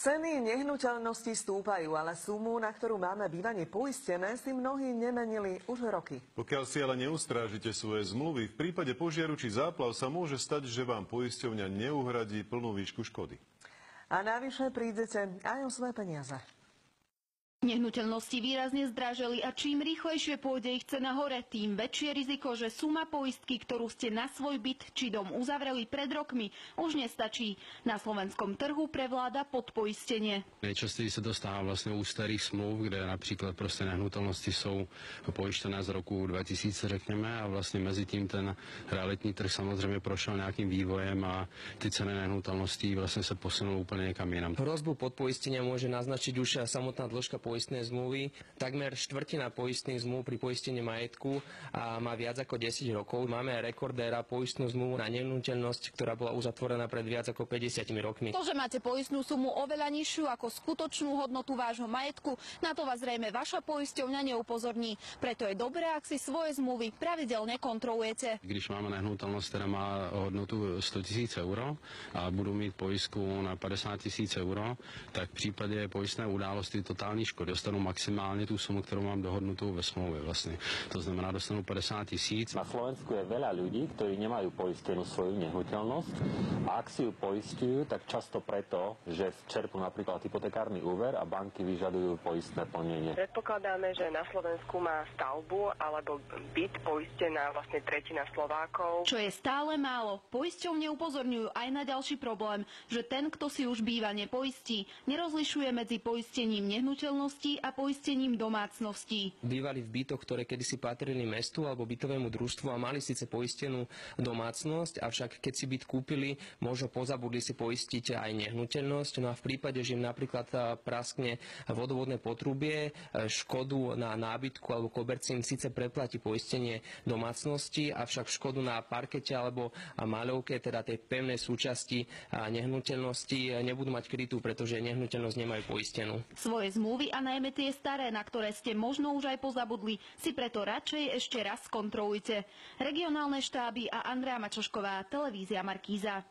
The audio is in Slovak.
Ceny nehnuteľností stúpajú, ale sumu, na ktorú máme bývanie poistené, si mnohí nemenili už roky. Pokiaľ si ale neustrážite svoje zmluvy, v prípade požiaru či záplav sa môže stať, že vám poisťovňa neuhradí plnú výšku škody. A navyše prídete aj o svoje peniaze. Nehnuteľnosti výrazne zdraželi a čím rýchlejšie pôjde ich cena hore, tým väčšie riziko, že suma poistky, ktorú ste na svoj byt či dom uzavreli pred rokmi, už nestačí. Na slovenskom trhu prevláda podpoistenie. Nejčastěji se to stává vlastně u starých smluv, kde například prostě nehnuteľnosti jsou pojištěné z roku 2000, řekněme, a vlastně mezi tím ten realitní trh samozřejmě prošel nějakým vývojem a ty ceny nehnuteľností vlastně se posunuly úplně někam jinam. Hrozbu podpoistenia môže naznačiť už samotná dĺžka poistnej zmluvy. Takmer štvrtina poistných zmluv pri poistení majetku a má viac ako 10 rokov. Máme rekordéra poistnú zmluvu na nehnuteľnosť, ktorá bola uzatvorená pred viac ako 50 rokmi. To, že máte poistnú sumu oveľa nižšiu ako skutočnú hodnotu vášho majetku, na to vás zrejme vaša poisťovňa neupozorní. Preto je dobré, ak si svoje zmluvy pravidelne kontrolujete. Když máme nehnuteľnosť, která má hodnotu 100 000 euro a budu mít pojistku na 50 000 euro, tak v případě pojistné události totální škody dostanu maximálne tú sumu, ktorú mám dohodnutú ve smlouve vlastne. To znamená, dostanu 50 000. Na Slovensku je veľa ľudí, ktorí nemajú poistenú svoju nehnuteľnosť a ak si ju poisťujú, tak často preto, že čerpú napríklad hypotekárny úver a banky vyžadujú poistné plnenie. Predpokladáme, že na Slovensku má stavbu alebo byt poistená vlastne tretina Slovákov. Čo je stále málo, poisťovne upozorňujú aj na ďalší problém, že ten, kto si už býva nepoistí, nerozlišuje medzi poistením nehnuteľnosti a poistením domácností. Bývali v bytoch, ktoré kedysi patrili mestu alebo bytovému družstvu a mali síce poistenú domácnosť, avšak keď si byt kúpili, možno pozabudli si poistiť aj nehnuteľnosť. No a v prípade, že im napríklad praskne vodovodné potrubie, škodu na nábytku alebo koberci im síce preplatí poistenie domácnosti, avšak škodu na parkete alebo maľovke, teda tej pevnej súčasti nehnuteľnosti, nebudú mať krytú, pretože nehnuteľnosť nemajú poistenú. Svoje zmluvy a najmä tie staré, na ktoré ste možno už aj pozabudli, si preto radšej ešte raz kontrolujte. Regionálne štáby a Andrea Mačošková, televízia Markíza.